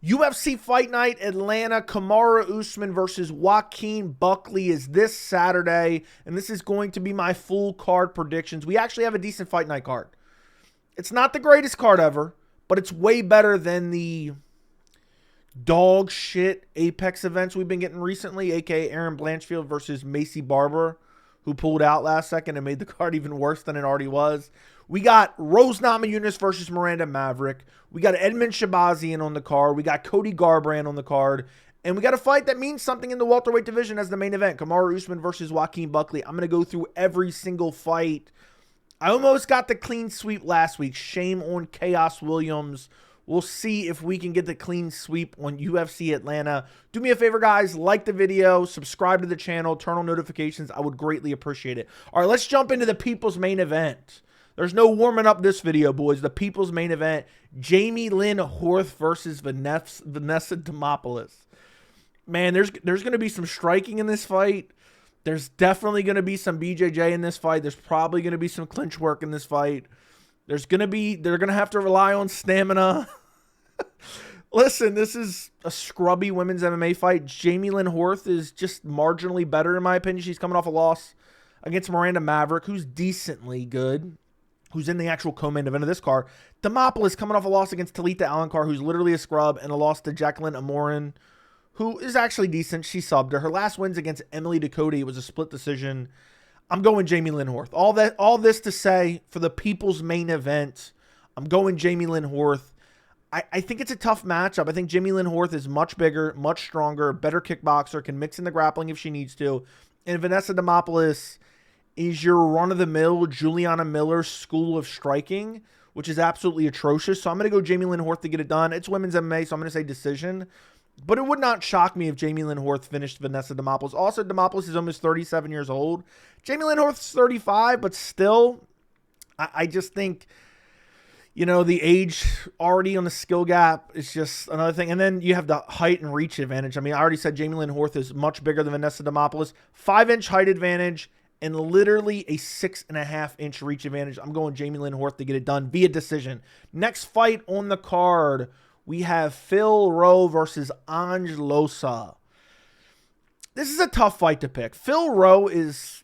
UFC Fight Night Atlanta, Kamaru Usman versus Joaquin Buckley is this Saturday, and this is going to be my full card predictions. We actually have a decent Fight Night card. It's not the greatest card ever, but it's way better than the dog shit Apex events we've been getting recently, aka Aaron Blanchfield versus Macy Barber, who pulled out last second and made the card even worse than it already was. We got Rose Namajunas versus Miranda Maverick. We got Edmund Shahbazyan on the card. We got Cody Garbrandt on the card. And we got a fight that means something in the welterweight division as the main event. Kamaru Usman versus Joaquin Buckley. I'm going to go through every single fight. I almost got the clean sweep last week. Shame on Chaos Williams. We'll see if we can get the clean sweep on UFC Atlanta. Do me a favor, guys. Like the video. Subscribe to the channel. Turn on notifications. I would greatly appreciate it. All right, let's jump into the people's main event. There's no warming up this video, boys. The people's main event. Jamie Lynn Horth versus Vanessa Demopoulos. Man, there's going to be some striking in this fight. There's definitely going to be some BJJ in this fight. There's probably going to be some clinch work in this fight. They're going to have to rely on stamina. Listen, this is a scrubby women's MMA fight. Jamie Lynn Horth is just marginally better, in my opinion. She's coming off a loss against Miranda Maverick, who's decently good, who's in the actual co-main event of this card. Demopoulos coming off a loss against Talita Alencar, who's literally a scrub, and a loss to Jacqueline Amorin, who is actually decent. She subbed her. Her last wins against Emily Ducote was a split decision. I'm going Jamie Lynn Horth. All this to say, for the people's main event, I'm going Jamie Lynn Horth. I think it's a tough matchup. I think Jamie Lynn Horth is much bigger, much stronger, better kickboxer, can mix in the grappling if she needs to. And Vanessa Demopoulos is your run-of-the-mill Juliana Miller school of striking, which is absolutely atrocious. So I'm going to go Jamie Lynn Horth to get it done. It's women's MMA, so I'm going to say decision. But it would not shock me if Jamie Lynn Horth finished Vanessa Demopoulos. Also, Demopoulos is almost 37 years old. Jamie Lynn Horth's 35, but still, I just think, you know, the age already on the skill gap is just another thing. And then you have the height and reach advantage. I mean, I already said Jamie Lynn Horth is much bigger than Vanessa Demopoulos. 5-inch height advantage and literally a 6.5-inch reach advantage. I'm going Jamie Lynn Horth to get it done via decision. Next fight on the card, we have Phil Rowe versus Ange Loosa. This is a tough fight to pick. Phil Rowe is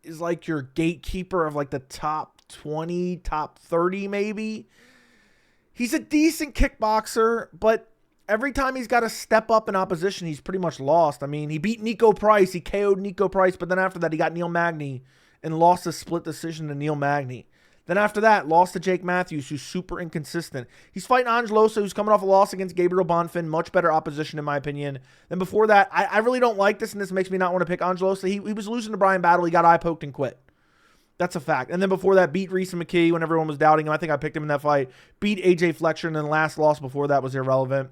like your gatekeeper of like the top 20, top 30 maybe. He's a decent kickboxer, but every time he's got to step up in opposition, he's pretty much lost. I mean, he beat Nico Price. He KO'd Nico Price, but then after that, he got Neil Magny and lost a split decision to Neil Magny. Then after that, lost to Jake Matthews, who's super inconsistent. He's fighting Ange Loosa, who's coming off a loss against Gabriel Bonfin. Much better opposition, in my opinion. Then before that, I really don't like this, and this makes me not want to pick Ange Loosa. He was losing to Brian Battle. He got eye-poked and quit. That's a fact. And then before that, beat Reese and McGee when everyone was doubting him. I think I picked him in that fight. Beat AJ Fletcher, and then the last loss before that was irrelevant.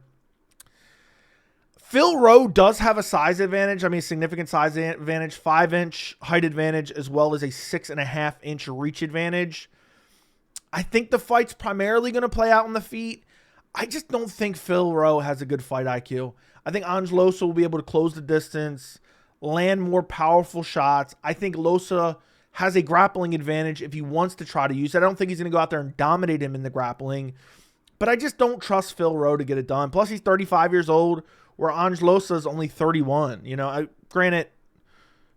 Phil Rowe does have a size advantage. I mean, significant size advantage. 5-inch height advantage, as well as a 6.5-inch reach advantage. I think the fight's primarily going to play out on the feet. I just don't think Phil Rowe has a good fight IQ. I think Ange Loosa will be able to close the distance, land more powerful shots. I think Loosa has a grappling advantage if he wants to try to use it. I don't think he's going to go out there and dominate him in the grappling. But I just don't trust Phil Rowe to get it done. Plus, he's 35 years old, where Ange Loosa is only 31. You know, granted,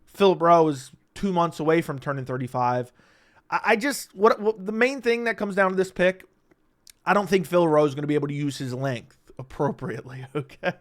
Phil Rowe is 2 months away from turning 35. I just, what the main thing that comes down to this pick, I don't think Phil Rowe is going to be able to use his length appropriately, okay?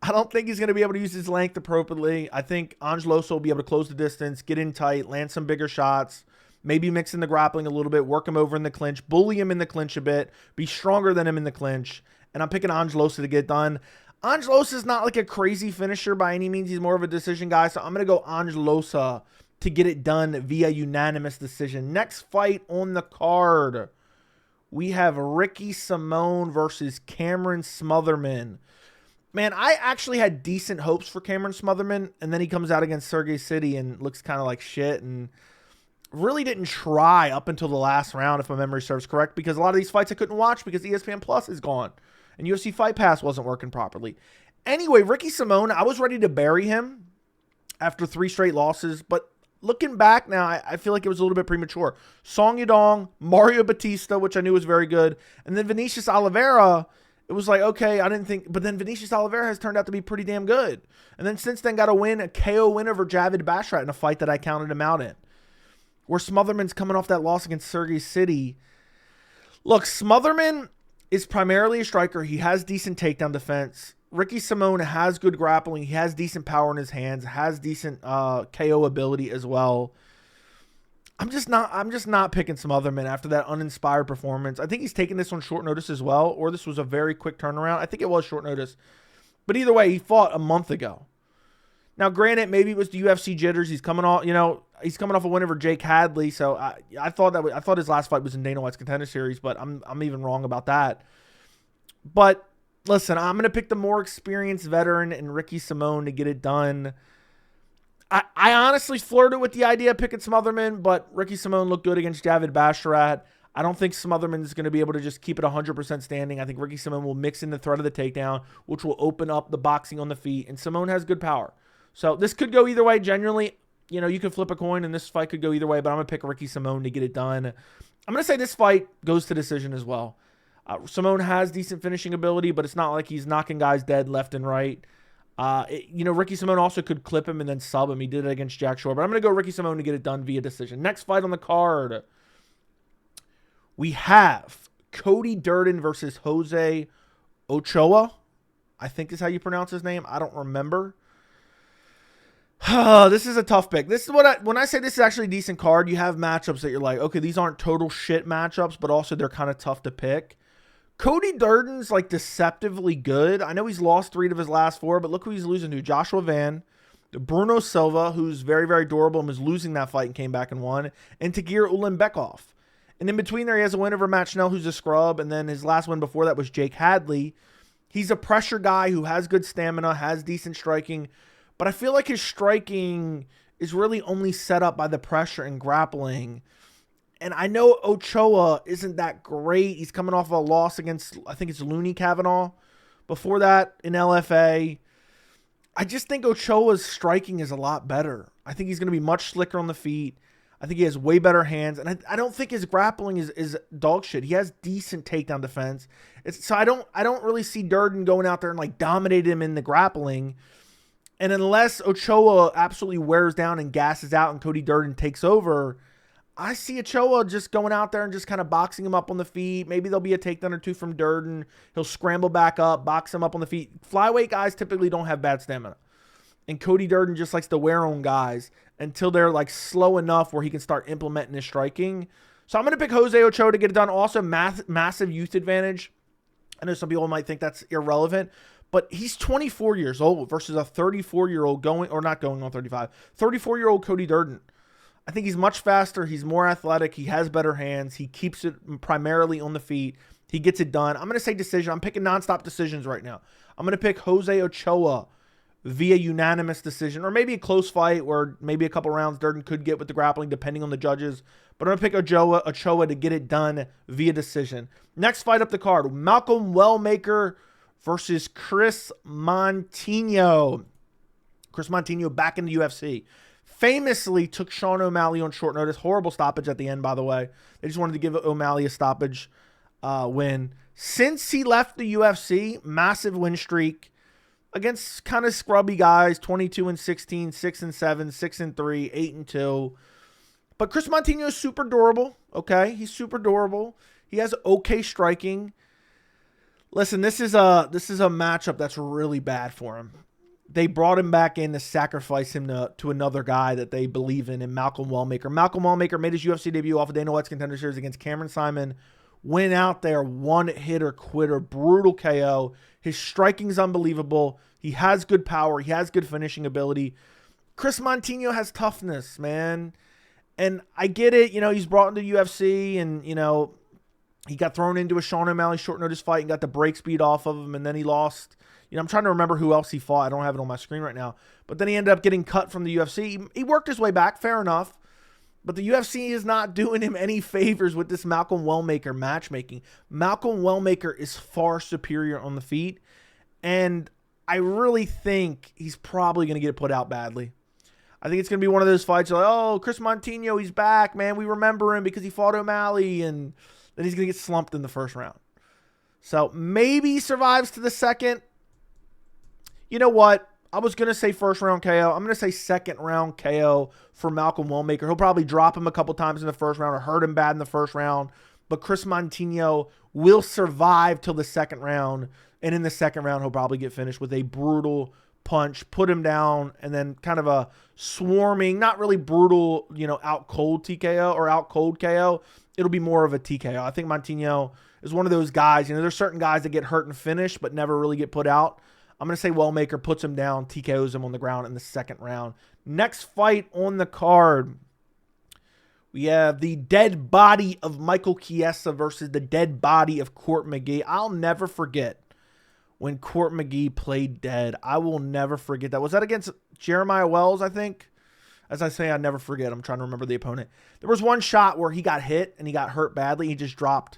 I don't think he's going to be able to use his length appropriately. I think Ange Loosa will be able to close the distance, get in tight, land some bigger shots, maybe mix in the grappling a little bit, work him over in the clinch, bully him in the clinch a bit, be stronger than him in the clinch, and I'm picking Ange Loosa to get done. Ange Loosa is not like a crazy finisher by any means. He's more of a decision guy, so I'm going to go Ange Loosa to get it done via unanimous decision. Next fight on the card, we have Ricky Simón versus Cameron Smotherman. Man, I actually had decent hopes for Cameron Smotherman, and then he comes out against Sergey City and looks kind of like shit, and really didn't try up until the last round, if my memory serves correct, because a lot of these fights I couldn't watch because ESPN Plus is gone, and UFC Fight Pass wasn't working properly. Anyway, Ricky Simón, I was ready to bury him after 3 straight losses, but looking back now, I feel like it was a little bit premature. Song Yadong, Mario Batista, which I knew was very good, and then Vinicius Oliveira. it was like, okay, I didn't think, but then Vinicius Oliveira has turned out to be pretty damn good. And then since then got a KO win over Javid Basharat in a fight that I counted him out in. Where Smotherman's coming off that loss against Sergey City. Look, Smotherman is primarily a striker. He has decent takedown defense. Ricky Simón has good grappling. He has decent power in his hands, has decent KO ability as well. I'm just not picking Smotherman after that uninspired performance. I think he's taking this on short notice as well, or this was a very quick turnaround. I think it was short notice. But either way, he fought a month ago. Now, granted, maybe it was the UFC jitters. He's coming off, he's coming off a win over Jake Hadley. So I thought his last fight was in Dana White's Contender Series, but I'm even wrong about that. But listen, I'm going to pick the more experienced veteran in Ricky Simón to get it done. I honestly flirted with the idea of picking Smotherman, but Ricky Simón looked good against Javid Basharat. I don't think Smotherman is going to be able to just keep it 100% standing. I think Ricky Simón will mix in the threat of the takedown, which will open up the boxing on the feet, and Simón has good power. So this could go either way. Genuinely, you could flip a coin, and this fight could go either way, but I'm going to pick Ricky Simón to get it done. I'm going to say this fight goes to decision as well. Simón has decent finishing ability, but it's not like he's knocking guys dead left and right. Ricky Simón also could clip him and then sub him. He did it against Jack Shore. But I'm going to go Ricky Simón to get it done via decision. Next fight on the card, we have Cody Durden versus Jose Ochoa. I think is how you pronounce his name. I don't remember. This is a tough pick. This is when I say this is actually a decent card, you have matchups that you're like, okay, these aren't total shit matchups, but also they're kind of tough to pick. Cody Durden's like deceptively good. I know he's lost 3 of his last 4, but look who he's losing to. Joshua Van, Bruno Silva, who's very, very durable and was losing that fight and came back and won, and Tagir Ulanbekov. And in between there, he has a win over Matt Schnell, who's a scrub, and then his last win before that was Jake Hadley. He's a pressure guy who has good stamina, has decent striking, but I feel like his striking is really only set up by the pressure and grappling. And I know Ochoa isn't that great. He's coming off a loss against, I think it's Looney Kavanaugh. Before that, in LFA. I just think Ochoa's striking is a lot better. I think he's going to be much slicker on the feet. I think he has way better hands. And I don't think his grappling is dog shit. He has decent takedown defense. So I don't really see Durden going out there and like dominate him in the grappling. And unless Ochoa absolutely wears down and gasses out and Cody Durden takes over, I see Ochoa just going out there and just kind of boxing him up on the feet. Maybe there'll be a takedown or 2 from Durden. He'll scramble back up, box him up on the feet. Flyweight guys typically don't have bad stamina. And Cody Durden just likes to wear on guys until they're like slow enough where he can start implementing his striking. So I'm going to pick Jose Ochoa to get it done. Also, massive youth advantage. I know some people might think that's irrelevant, but he's 24 years old versus a 34-year-old not going on 35, 34-year-old Cody Durden. I think he's much faster. He's more athletic. He has better hands. He keeps it primarily on the feet. He gets it done. I'm going to say decision. I'm picking nonstop decisions right now. I'm going to pick Jose Ochoa via unanimous decision, or maybe a close fight where maybe a couple rounds Durden could get with the grappling depending on the judges. But I'm going to pick Ochoa to get it done via decision. Next fight up the card, Malcolm Wellmaker versus Kris Moutinho. Kris Moutinho back in the UFC. Famously took Sean O'Malley on short notice. Horrible stoppage at the end, by the way. They just wanted to give O'Malley a stoppage win. Since he left the UFC, massive win streak against kind of scrubby guys, 22-16, 6-7, 6-3, 8-2. But Kris Moutinho is super durable, okay? He's super durable. He has okay striking. Listen, this is a matchup that's really bad for him. They brought him back in to sacrifice him to another guy that they believe in Malcolm Wellmaker. Malcolm Wellmaker made his UFC debut off of Dana White's Contender Series against Cameron Simon. Went out there, one-hitter quitter, brutal KO. His striking's unbelievable. He has good power. He has good finishing ability. Kris Moutinho has toughness, man. And I get it. He's brought into UFC and, he got thrown into a Sean O'Malley short notice fight and got the break speed off of him, and then he lost. I'm trying to remember who else he fought. I don't have it on my screen right now. But then he ended up getting cut from the UFC. He worked his way back, fair enough. But the UFC is not doing him any favors with this Malcolm Wellmaker matchmaking. Malcolm Wellmaker is far superior on the feet. And I really think he's probably going to get put out badly. I think it's going to be one of those fights like, oh, Kris Moutinho, he's back, man. We remember him because he fought O'Malley. And then he's going to get slumped in the first round. So maybe he survives to the second. You know what? I was going to say first round KO. I'm going to say second round KO for Malcolm Wellmaker. He'll probably drop him a couple times in the first round or hurt him bad in the first round. But Kris Moutinho will survive till the second round. And in the second round, he'll probably get finished with a brutal punch, put him down, and then kind of a swarming, not really brutal, out cold TKO or out cold KO. It'll be more of a TKO. I think Moutinho is one of those guys. There's certain guys that get hurt and finish, but never really get put out. I'm going to say Wellmaker puts him down, TKOs him on the ground in the second round. Next fight on the card, we have the dead body of Michael Chiesa versus the dead body of Court McGee. I'll never forget when Court McGee played dead. I will never forget that. Was that against Jeremiah Wells, I think? As I say, I never forget. I'm trying to remember the opponent. There was one shot where he got hit and he got hurt badly. He just dropped.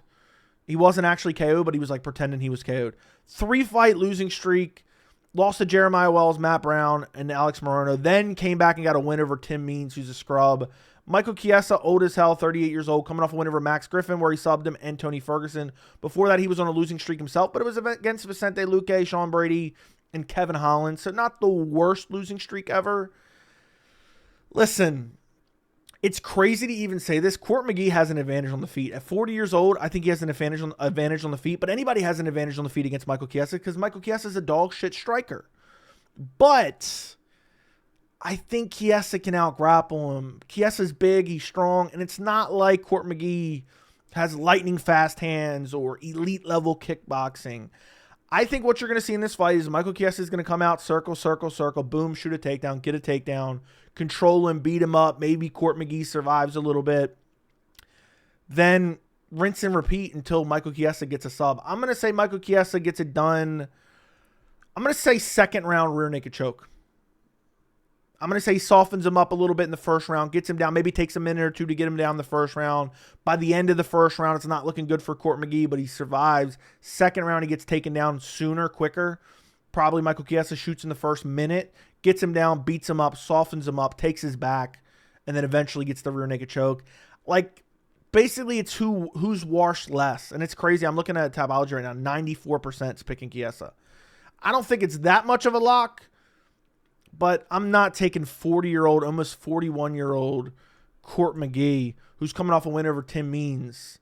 He wasn't actually KO'd, but he was like pretending he was KO'd. 3-fight losing streak. Lost to Jeremiah Wells, Matt Brown, and Alex Morono. Then came back and got a win over Tim Means, who's a scrub. Michael Chiesa, old as hell, 38 years old, coming off a win over Max Griffin, where he subbed him, and Tony Ferguson. Before that, he was on a losing streak himself, but it was against Vicente Luque, Sean Brady, and Kevin Holland. So not the worst losing streak ever. Listen, it's crazy to even say this. Court McGee has an advantage on the feet. At 40 years old, I think he has an advantage on the feet, but anybody has an advantage on the feet against Michael Chiesa because Michael Chiesa is a dog shit striker. But I think Chiesa can out-grapple him. Chiesa's big, he's strong, and it's not like Court McGee has lightning fast hands or elite-level kickboxing. I think what you're going to see in this fight is Michael Chiesa is going to come out, circle, circle, circle, boom, shoot a takedown, get a takedown, control him, beat him up. Maybe Court McGee survives a little bit. Then rinse and repeat until Michael Chiesa gets a sub. I'm going to say Michael Chiesa gets it done. I'm going to say second round rear naked choke. I'm going to say he softens him up a little bit in the first round, gets him down, maybe takes a minute or two to get him down the first round. By the end of the first round, it's not looking good for Court McGee, but he survives. Second round, he gets taken down sooner, quicker. Probably Michael Chiesa shoots in the first minute, gets him down, beats him up, softens him up, takes his back, and then eventually gets the rear naked choke. Like, basically, it's who's washed less. And it's crazy. I'm looking at Tabology right now. 94% is picking Chiesa. I don't think it's that much of a lock. But I'm not taking 40-year-old, almost 41-year-old Court McGee, who's coming off a win over Tim Means,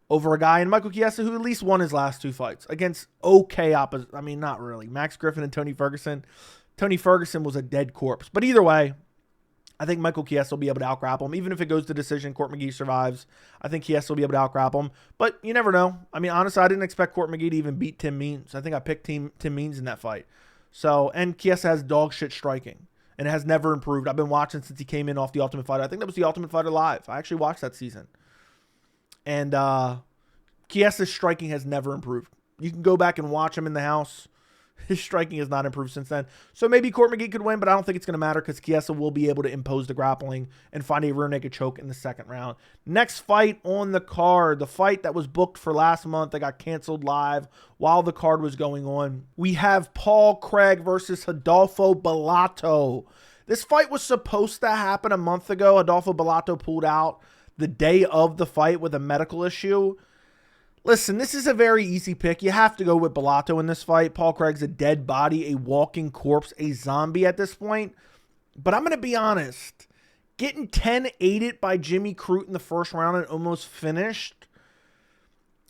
over a guy in Michael Chiesa who at least won his last 2 fights against okay opposite. I mean, not really. Max Griffin and Tony Ferguson. Tony Ferguson was a dead corpse. But either way, I think Michael Chiesa will be able to out-grapple him. Even if it goes to decision, Court McGee survives. I think Chiesa will be able to out-grapple him. But you never know. I mean, honestly, I didn't expect Court McGee to even beat Tim Means. I think I picked Tim Means in that fight. So, and Chiesa has dog shit striking, and it has never improved. I've been watching since he came in off The Ultimate Fighter. I think that was The Ultimate Fighter Live. I actually watched that season. And Chiesa's striking has never improved. You can go back and watch him in the house. His striking has not improved since then. So maybe Court McGee could win, but I don't think it's going to matter because Chiesa will be able to impose the grappling and find a rear naked choke in the second round. Next fight on the card, the fight that was booked for last month that got canceled live while the card was going on. We have Paul Craig versus Rodolfo Bellato. This fight was supposed to happen a month ago. Rodolfo Bellato pulled out the day of the fight with a medical issue. Listen, this is a very easy pick. You have to go with Bellato in this fight. Paul Craig's a dead body, a walking corpse, a zombie at this point. But I'm going to be honest. Getting 10-8'd by Jimmy Crute in the first round and almost finished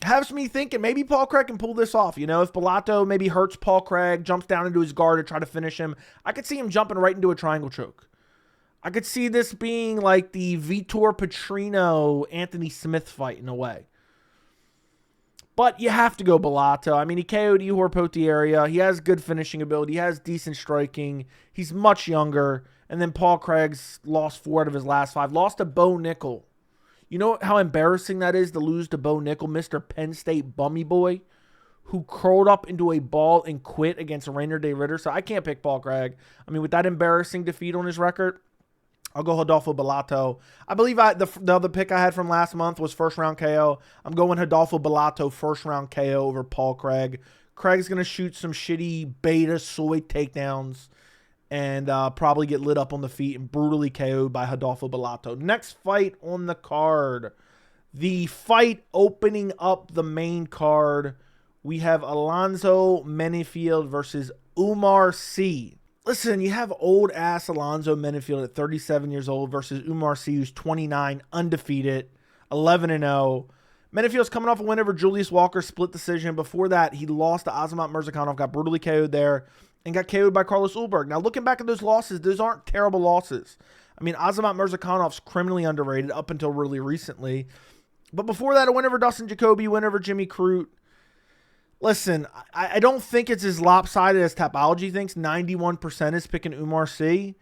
has me thinking maybe Paul Craig can pull this off. You know, if Bellato maybe hurts Paul Craig, jumps down into his guard to try to finish him, I could see him jumping right into a triangle choke. I could see this being like the Vitor Petrino-Anthony Smith fight in a way. But you have to go Bellato. I mean, he KO'd Ihor Potieria. He has good finishing ability. He has decent striking. He's much younger. And then Paul Craig's lost 4 out of his last 5. Lost to Bo Nickel. You know how embarrassing that is to lose to Bo Nickel, Mr. Penn State bummy boy, who curled up into a ball and quit against Rainer De Ritter. So I can't pick Paul Craig. I mean, with that embarrassing defeat on his record, I'll go Rodolfo Bellato. I believe the other pick I had from last month was first round KO. I'm going Rodolfo Bellato first round KO over Paul Craig. Craig's going to shoot some shitty beta soy takedowns and probably get lit up on the feet and brutally KO'd by Rodolfo Bellato. Next fight on the card. The fight opening up the main card. we have Alonzo Menifield versus Oumar Sy. Listen, you have old-ass Alonzo Menifield at 37 years old versus Oumar Sy, who's 29, undefeated, 11-0. Menifield's coming off a win over Julius Walker, split decision. Before that, he lost to Azamat Murzakanov, got brutally KO'd there, and got KO'd by Carlos Ulberg. Now, looking back at those losses, those aren't terrible losses. I mean, Azamat Murzakonov's criminally underrated up until really recently. But before that, a win over Dustin Jacoby, win over Jimmy Crute. Listen, I don't think it's as lopsided as Tapology thinks. 91% is picking Oumar Sy.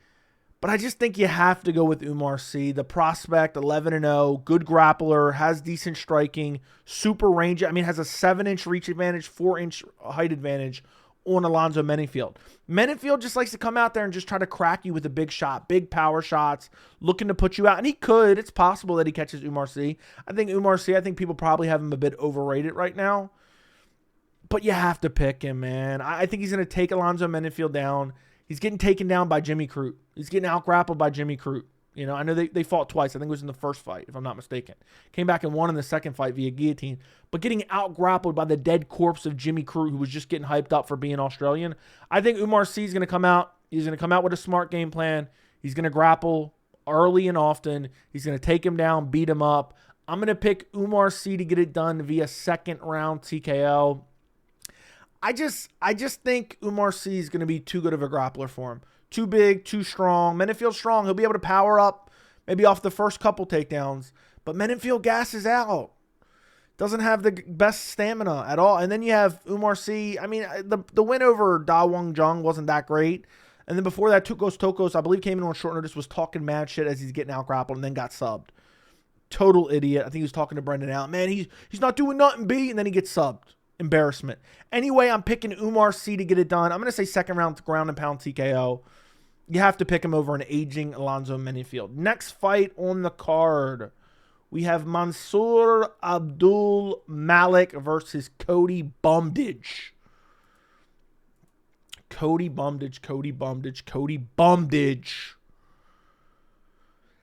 But I just think you have to go with Oumar Sy. The prospect, 11-0, good grappler, has decent striking, super range. I mean, has a 7-inch reach advantage, 4-inch height advantage on Alonzo Menifield. Menifield just likes to come out there and just try to crack you with a big shot, big power shots, looking to put you out. And he could. It's possible that he catches Oumar Sy. I think people probably have him a bit overrated right now. But you have to pick him, man. I think he's going to take Alonzo Menifield down. He's getting taken down by Jimmy Crute. He's getting out-grappled by Jimmy Crute. You know, I know they fought twice. I think it was in the first fight, if I'm not mistaken. Came back and won in the second fight via guillotine. But getting out-grappled by the dead corpse of Jimmy Crute, who was just getting hyped up for being Australian. I think Oumar Sy is going to come out. He's going to come out with a smart game plan. He's going to grapple early and often. He's going to take him down, beat him up. I'm going to pick Oumar Sy to get it done via second-round TKO. I just think Oumar Sy is going to be too good of a grappler for him. Too big, too strong. Menifield's strong. He'll be able to power up maybe off the first couple takedowns. But Menifield gasses out. Doesn't have the best stamina at all. And then you have Oumar Sy. I mean, the win over Da Wong Jung wasn't that great. And then before that, Tokos, I believe, came in on short notice, was talking mad shit as he's getting out grappled and then got subbed. Total idiot. I think he was talking to Brendan Allen. Man, he's not doing nothing, B. And then he gets subbed. Embarrassment. Anyway, I'm picking Oumar Sy to get it done. I'm going to say second round ground and pound TKO. You have to pick him over an aging Alonzo Menifield. Next fight on the card, we have Mansour Abdul-Malik versus Cody Brundage. Cody Brundage.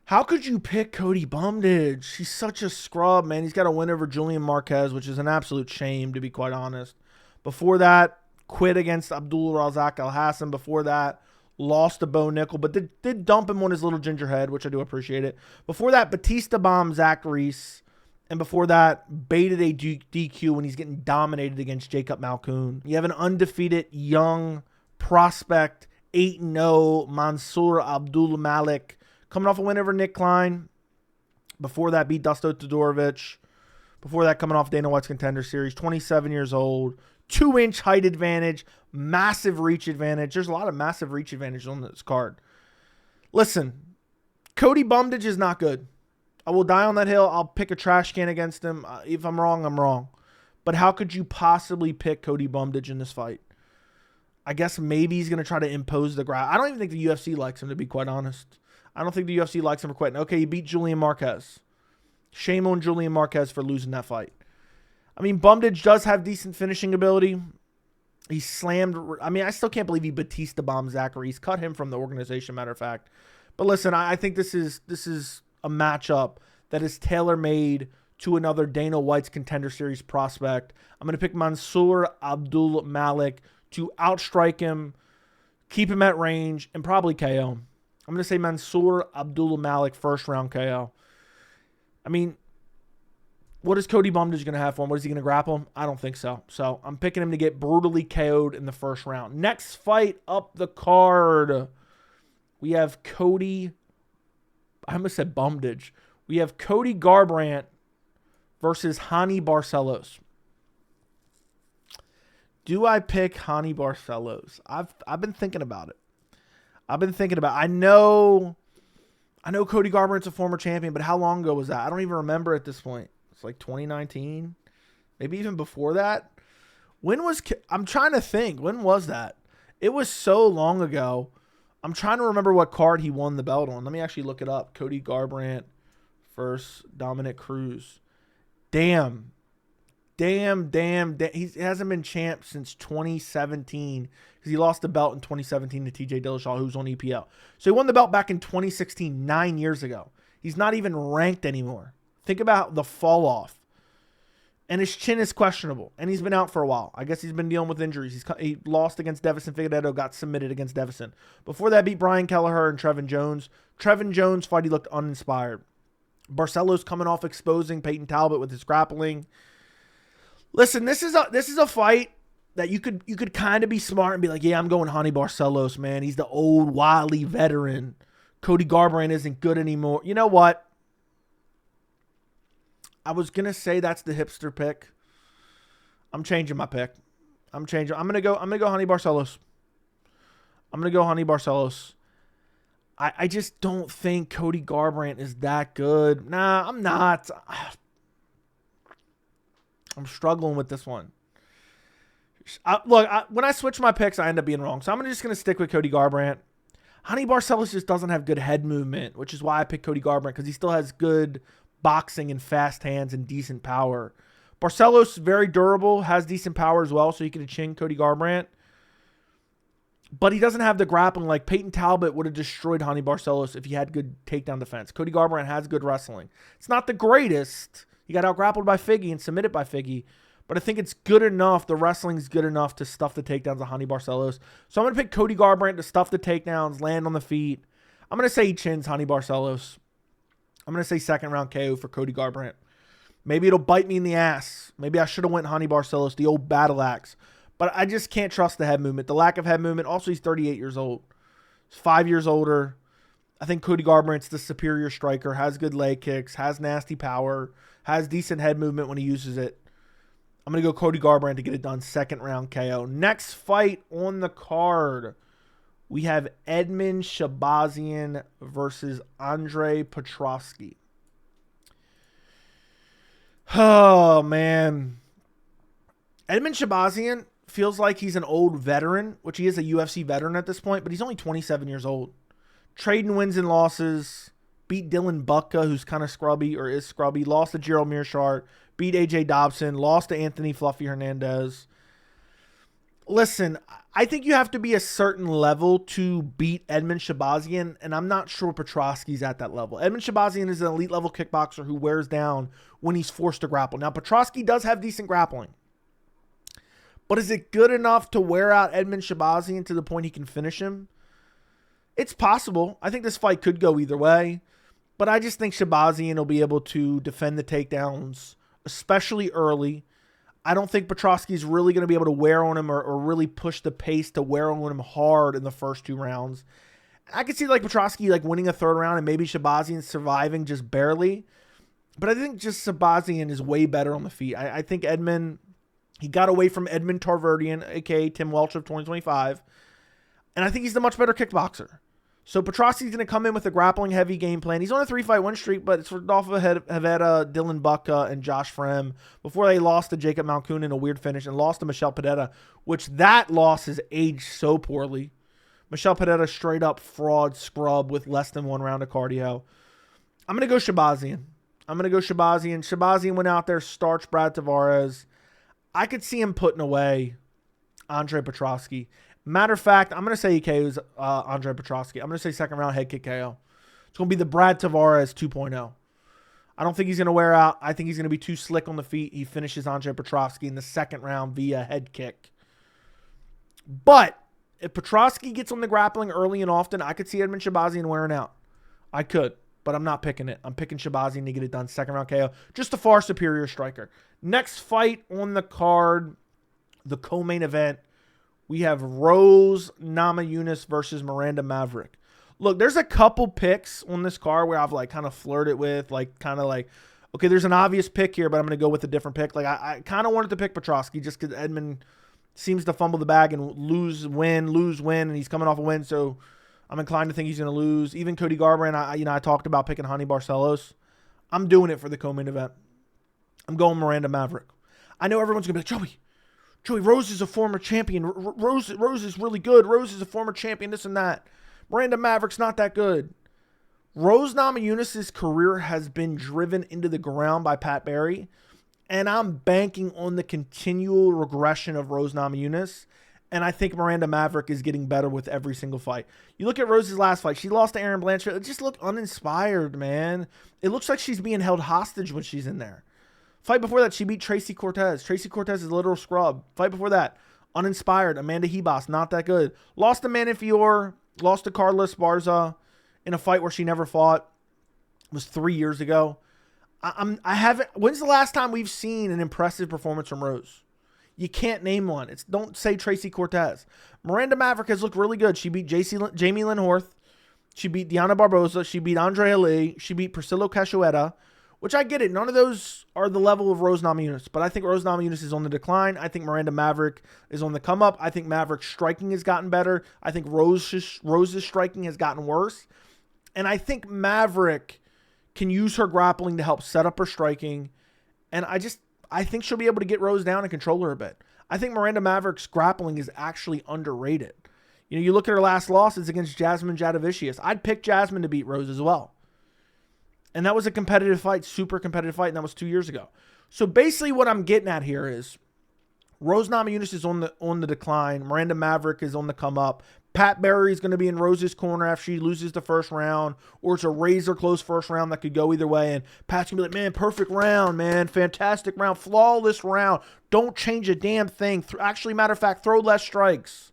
How could you pick Cody Brundage? He's such a scrub, man. He's got a win over Julian Marquez, which is an absolute shame, to be quite honest. Before that, quit against Abdul Razak Al Hassan. Before that, lost to Bo Nickel, but did dump him on his little ginger head, which I do appreciate it. Before that, Batista bombed Zach Reese. And before that, baited a DQ when he's getting dominated against Jacob Malkoun. You have an undefeated young prospect, 8-0, Mansour Abdul-Malik, coming off a win over Nick Klein. Before that, beat Dusto Todorovic. Before that, coming off Dana White's Contender Series. 27 years old. 2-inch height advantage. Massive reach advantage. There's a lot of massive reach advantage on this card. Listen, Cody Brundage is not good. I will die on that hill. I'll pick a trash can against him. If I'm wrong, I'm wrong. But how could you possibly pick Cody Brundage in this fight? I guess maybe he's going to try to impose the ground. I don't even think the UFC likes him, to be quite honest. I don't think the UFC likes him for quitting. Okay, he beat Julian Marquez. Shame on Julian Marquez for losing that fight. I mean, Brundage does have decent finishing ability. He slammed. I mean, I still can't believe he Batista bombed Zachary. He's cut him from the organization, matter of fact. But listen, I think this is a matchup that is tailor-made to another Dana White's Contender Series prospect. I'm going to pick Mansour Abdul-Malik to outstrike him, keep him at range, and probably KO. I'm going to say Mansour Abdul-Malik first round KO. I mean, what is Cody Brundage going to have for him? What is he going to grapple him? I don't think so. So I'm picking him to get brutally KO'd in the first round. Next fight up the card, we have Cody. I almost said Brundage. We have Cody Garbrandt versus Raoni Barcelos. Do I pick Raoni Barcelos? I've been thinking about it. I know Cody Garbrandt's a former champion, but how long ago was that? I don't even remember at this point. It's like 2019, maybe even before that. I'm trying to think. When was that? It was so long ago. I'm trying to remember what card he won the belt on. Let me actually look it up. Cody Garbrandt versus Dominic Cruz. Damn. He hasn't been champ since 2017 because he lost the belt in 2017 to TJ Dillashaw, who's on EPL. So he won the belt back in 2016, 9 years ago. He's not even ranked anymore. Think about the fall off. And his chin is questionable. And he's been out for a while. I guess he's been dealing with injuries. He lost against Devison Figueiredo, got submitted against Devison. Before that, beat Brian Kelleher and Trevin Jones. Trevin Jones fight, he looked uninspired. Barcelos coming off exposing Peyton Talbot with his grappling. Listen, this is a fight that you could kind of be smart and be like, yeah, I'm going Hani Barcelos, man. He's the old, wily veteran. Cody Garbrandt isn't good anymore. You know what? I was going to say that's the hipster pick. I'm changing my pick. I'm going to go Hani Barcelos. I'm going to go Hani Barcelos. I just don't think Cody Garbrandt is that good. Nah, I'm not. I'm struggling with this one. When I switch my picks, I end up being wrong. So I'm just going to stick with Cody Garbrandt. Hani Barcelos just doesn't have good head movement, which is why I picked Cody Garbrandt, because he still has good boxing and fast hands and decent power. Barcelos, very durable, has decent power as well, so he could chin Cody Garbrandt. But he doesn't have the grappling. Like Peyton Talbot would have destroyed Hani Barcelos if he had good takedown defense. Cody Garbrandt has good wrestling. It's not the greatest. He got out-grappled by Figgy and submitted by Figgy. But I think it's good enough. The wrestling's good enough to stuff the takedowns of Hani Barcelos. So I'm going to pick Cody Garbrandt to stuff the takedowns, land on the feet. I'm going to say he chins Hani Barcelos. I'm going to say second round KO for Cody Garbrandt. Maybe it'll bite me in the ass. Maybe I should have went Hani Barcelos, the old battle axe. But I just can't trust the head movement. The lack of head movement. Also, he's 38 years old. He's 5 years older. I think Cody Garbrandt's the superior striker, has good leg kicks, has nasty power, has decent head movement when he uses it. I'm going to go Cody Garbrandt to get it done. Second round KO. Next fight on the card, we have Edmund Shahbazyan versus Andre Petroski. Oh, man. Edmund Shahbazyan feels like he's an old veteran, which he is a UFC veteran at this point, but he's only 27 years old. Trading wins and losses. Beat Dylan Bucka, who's kind of scrubby or is scrubby. Lost to Gerald Mearshart. Beat AJ Dobson. Lost to Anthony Fluffy Hernandez. Listen, I think you have to be a certain level to beat Edmund Shahbazyan, and I'm not sure Petroski's at that level. Edmund Shahbazyan is an elite level kickboxer who wears down when he's forced to grapple. Now, Petroski does have decent grappling. But is it good enough to wear out Edmund Shahbazyan to the point he can finish him? It's possible. I think this fight could go either way. But I just think Shahbazyan will be able to defend the takedowns, especially early. I don't think Petroski's really going to be able to wear on him or really push the pace to wear on him hard in the first two rounds. I could see Petroski winning a third round and maybe Shahbazyan surviving just barely. But I think just Shahbazyan is way better on the feet. I think Edmund, he got away from Edmund Tarverdian, a.k.a. Tim Welch of 2025. And I think he's the much better kickboxer. So Petroski's going to come in with a grappling-heavy game plan. He's on a 3-fight win streak, but it's off ahead of Dylan Bucka and Josh Frem before they lost to Jacob Malkoun in a weird finish and lost to Michel Pedetta, which that loss has aged so poorly. Michel Pedetta straight-up fraud scrub with less than 1 round of cardio. I'm going to go Shahbazyan. Shahbazyan went out there, starched Brad Tavares. I could see him putting away Andre Petroski. Matter of fact, I'm going to say he KOs Andre Petroski. I'm going to say second round head kick KO. It's going to be the Brad Tavares 2.0. I don't think he's going to wear out. I think he's going to be too slick on the feet. He finishes Andre Petroski in the second round via head kick. But if Petroski gets on the grappling early and often, I could see Edmund Shahbazyan wearing out. I could, but I'm not picking it. I'm picking Shahbazyan to get it done. Second round KO. Just a far superior striker. Next fight on the card, the co-main event. We have Rose Namajunas versus Miranda Maverick. Look, there's a couple picks on this card where I've kind of flirted with, okay, there's an obvious pick here, but I'm going to go with a different pick. I kind of wanted to pick Petroski just because Edmund seems to fumble the bag and lose, win, and he's coming off a win, so I'm inclined to think he's going to lose. Even Cody Garbrandt, I talked about picking Hani Barcelos. I'm doing it for the co-main event. I'm going Miranda Maverick. I know everyone's going to be like, Joey, Rose is a former champion. Rose is really good. Rose is a former champion, this and that. Miranda Maverick's not that good. Rose Namajunas' career has been driven into the ground by Pat Barry, and I'm banking on the continual regression of Rose Namajunas, and I think Miranda Maverick is getting better with every single fight. You look at Rose's last fight. She lost to Erin Blanchard. It just looked uninspired, man. It looks like she's being held hostage when she's in there. Fight before that, she beat Tracy Cortez. Tracy Cortez is a literal scrub. Fight before that, uninspired, Amanda Hebos, not that good. Lost to Menifield, lost to Carla Esparza in a fight where she never fought. It was 3 years ago. I haven't. When's the last time we've seen an impressive performance from Rose? You can't name one. Don't say Tracy Cortez. Miranda Maverick has looked really good. She beat Jamie Lynn Horth. She beat Diana Barboza. She beat Andrea Lee. She beat Priscilla Cachoeira, which I get it. None of those are the level of Rose Namajunas, but I think Rose Namajunas is on the decline. I think Miranda Maverick is on the come up. I think Maverick's striking has gotten better. I think Rose's striking has gotten worse. And I think Maverick can use her grappling to help set up her striking. And I think she'll be able to get Rose down and control her a bit. I think Miranda Maverick's grappling is actually underrated. You know, you look at her last losses against Jasmine Jadavicius. I'd pick Jasmine to beat Rose as well. And that was a competitive fight, super competitive fight, and that was 2 years ago. So basically what I'm getting at here is Rose Namajunas is on the decline. Miranda Maverick is on the come up. Pat Barry is going to be in Rose's corner after she loses the first round, or it's a razor close first round that could go either way. And Pat's going to be like, man, perfect round, man. Fantastic round. Flawless round. Don't change a damn thing. Actually, matter of fact, throw less strikes.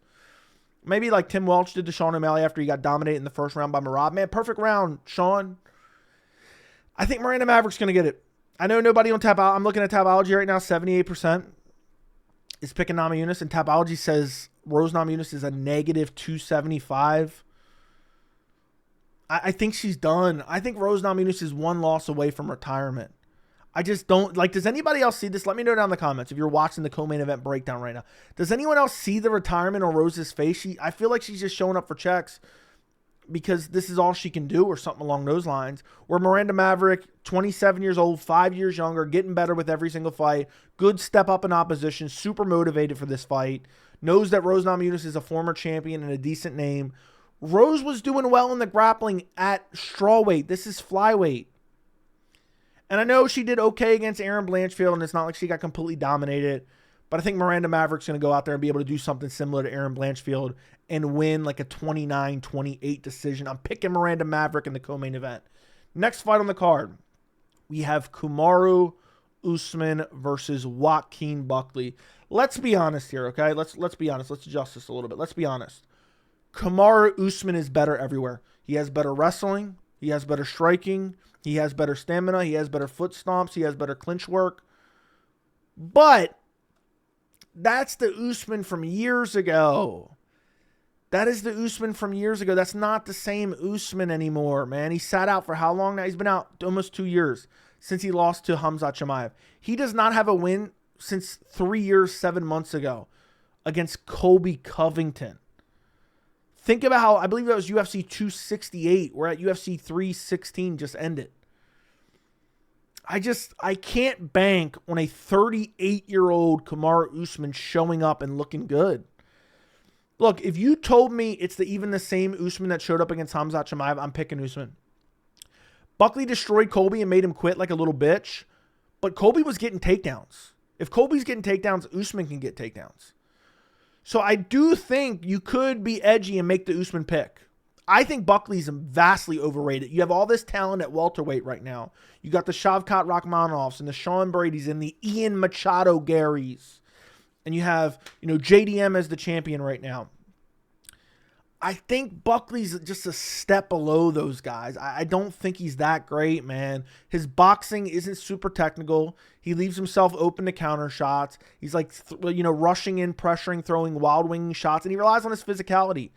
Maybe like Tim Welch did to Sean O'Malley after he got dominated in the first round by Merab. Man, perfect round, Sean. I think Miranda Maverick's going to get it. I know nobody on Tapology. I'm looking at Tapology right now. 78% is picking Namajunas, and Tapology says Rose Namajunas is a negative 275. I think she's done. I think Rose Namajunas is one loss away from retirement. I just don't like. Does anybody else see this? Let me know down in the comments if you're watching the co-main event breakdown right now. Does anyone else see the retirement on Rose's face? I feel like she's just showing up for checks because this is all she can do, or something along those lines. Where Miranda Maverick, 27 years old, 5 years younger, getting better with every single fight. Good step up in opposition, super motivated for this fight. Knows that Rose Namajunas is a former champion and a decent name. Rose was doing well in the grappling at strawweight. This is flyweight. And I know she did okay against Erin Blanchfield, and it's not like she got completely dominated. But I think Miranda Maverick's going to go out there and be able to do something similar to Erin Blanchfield and win like a 29-28 decision. I'm picking Miranda Maverick in the co-main event. Next fight on the card, we have Kamaru Usman versus Joaquin Buckley. Let's be honest here, okay? Let's be honest. Let's adjust this a little bit. Let's be honest. Kamaru Usman is better everywhere. He has better wrestling. He has better striking. He has better stamina. He has better foot stomps. He has better clinch work. But that's the Usman from years ago. That is the Usman from years ago. That's not the same Usman anymore, man. He sat out for how long now? He's been out almost 2 years since he lost to Khamzat Chimaev. He does not have a win since 3 years, 7 months ago against Colby Covington. Think about how, I believe that was UFC 268. We're at UFC 316 just ended. I can't bank on a 38-year-old Kamaru Usman showing up and looking good. Look, if you told me it's even the same Usman that showed up against Khamzat Chimaev, I'm picking Usman. Buckley destroyed Colby and made him quit like a little bitch, but Colby was getting takedowns. If Colby's getting takedowns, Usman can get takedowns. So I do think you could be edgy and make the Usman pick. I think Buckley's vastly overrated. You have all this talent at welterweight right now. You got the Shavkat Rakhmanovs and the Sean Brady's and the Ian Machado Garys. And you have, JDM as the champion right now. I think Buckley's just a step below those guys. I don't think he's that great, man. His boxing isn't super technical. He leaves himself open to counter shots. He's like, rushing in, pressuring, throwing wild winging shots, and he relies on his physicality.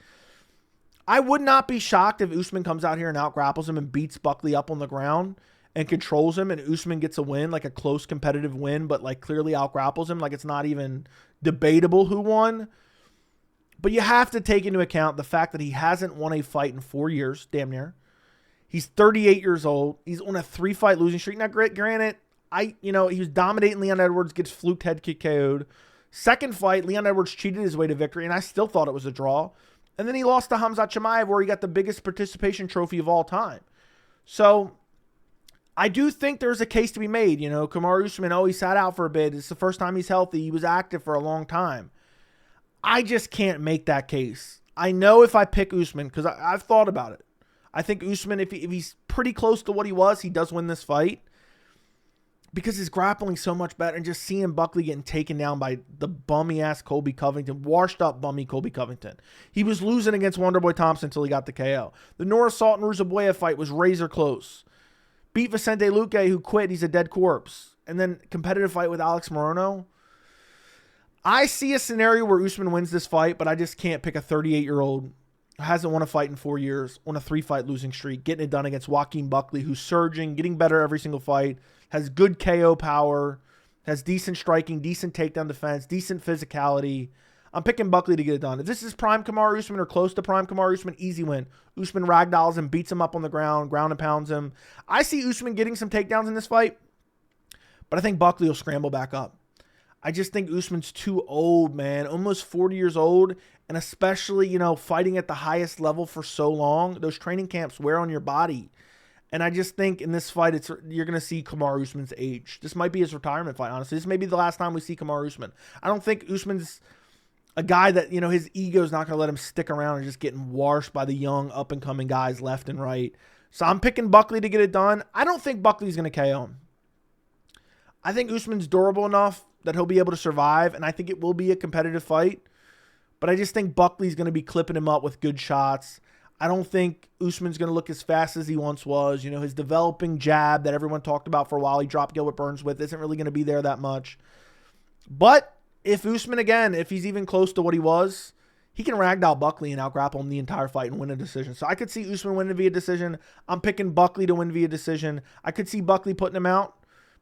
I would not be shocked if Usman comes out here and out-grapples him and beats Buckley up on the ground and controls him, and Usman gets a win, like a close competitive win, but like clearly out-grapples him. Like it's not even debatable who won. But you have to take into account the fact that he hasn't won a fight in 4 years, damn near. He's 38 years old. He's on a 3-fight losing streak. Now, granted, he was dominating Leon Edwards, gets fluked head kick KO'd. Second fight, Leon Edwards cheated his way to victory, and I still thought it was a draw. And then he lost to Khamzat Chimaev, where he got the biggest participation trophy of all time. So I do think there's a case to be made. Kamaru Usman, he sat out for a bit. It's the first time he's healthy. He was active for a long time. I just can't make that case. I know if I pick Usman, because I've thought about it. I think Usman, if he's pretty close to what he was, he does win this fight. because his grappling's so much better, and just seeing Buckley getting taken down by the bummy-ass Colby Covington, washed-up bummy Colby Covington. He was losing against Wonderboy Thompson until he got the KO. The Nora Salt and Ruzabueya fight was razor close. Beat Vicente Luque, who quit. He's a dead corpse. And then competitive fight with Alex Morono. I see a scenario where Usman wins this fight, but I just can't pick a 38-year-old who hasn't won a fight in 4 years, on a 3-fight losing streak, getting it done against Joaquin Buckley, who's surging, getting better every single fight, has good KO power, has decent striking, decent takedown defense, decent physicality. I'm picking Buckley to get it done. If this is prime Kamaru Usman or close to prime Kamaru Usman, easy win. Usman ragdolls him, beats him up on the ground and pounds him. I see Usman getting some takedowns in this fight, but I think Buckley will scramble back up. I just think Usman's too old, man. Almost 40 years old, and especially, you know, fighting at the highest level for so long. Those training camps wear on your body. And I just think in this fight, you're going to see Kamaru Usman's age. This might be his retirement fight, honestly. This may be the last time we see Kamaru Usman. I don't think Usman's a guy that, you know, his ego's not going to let him stick around and just getting washed by the young up-and-coming guys left and right. So I'm picking Buckley to get it done. I don't think Buckley's going to KO him. I think Usman's durable enough that he'll be able to survive, and I think it will be a competitive fight. But I just think Buckley's going to be clipping him up with good shots. I don't think Usman's going to look as fast as he once was. You know, his developing jab that everyone talked about for a while, he dropped Gilbert Burns with, isn't really going to be there that much. But if Usman, again, if he's even close to what he was, he can ragdoll Buckley and out-grapple him the entire fight and win a decision. So I could see Usman winning via decision. I'm picking Buckley to win via decision. I could see Buckley putting him out,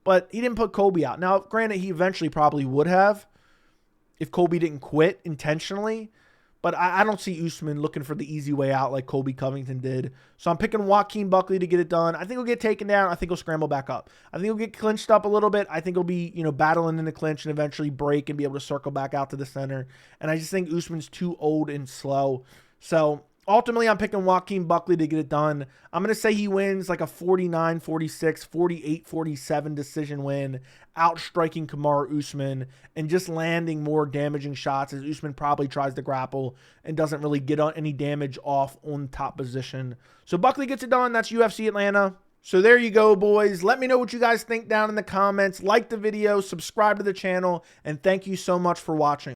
but he didn't put Colby out. Now, granted, he eventually probably would have if Colby didn't quit intentionally. But I don't see Usman looking for the easy way out like Colby Covington did. So I'm picking Joaquin Buckley to get it done. I think he'll get taken down. I think he'll scramble back up. I think he'll get clinched up a little bit. I think he'll be, you know, battling in the clinch and eventually break and be able to circle back out to the center. And I just think Usman's too old and slow. So ultimately, I'm picking Joaquin Buckley to get it done. I'm going to say he wins like a 49-46, 48-47 decision win, outstriking Kamaru Usman and just landing more damaging shots as Usman probably tries to grapple and doesn't really get any damage off on top position. So Buckley gets it done. That's UFC Atlanta. So there you go, boys. Let me know what you guys think down in the comments. Like the video, subscribe to the channel, and thank you so much for watching.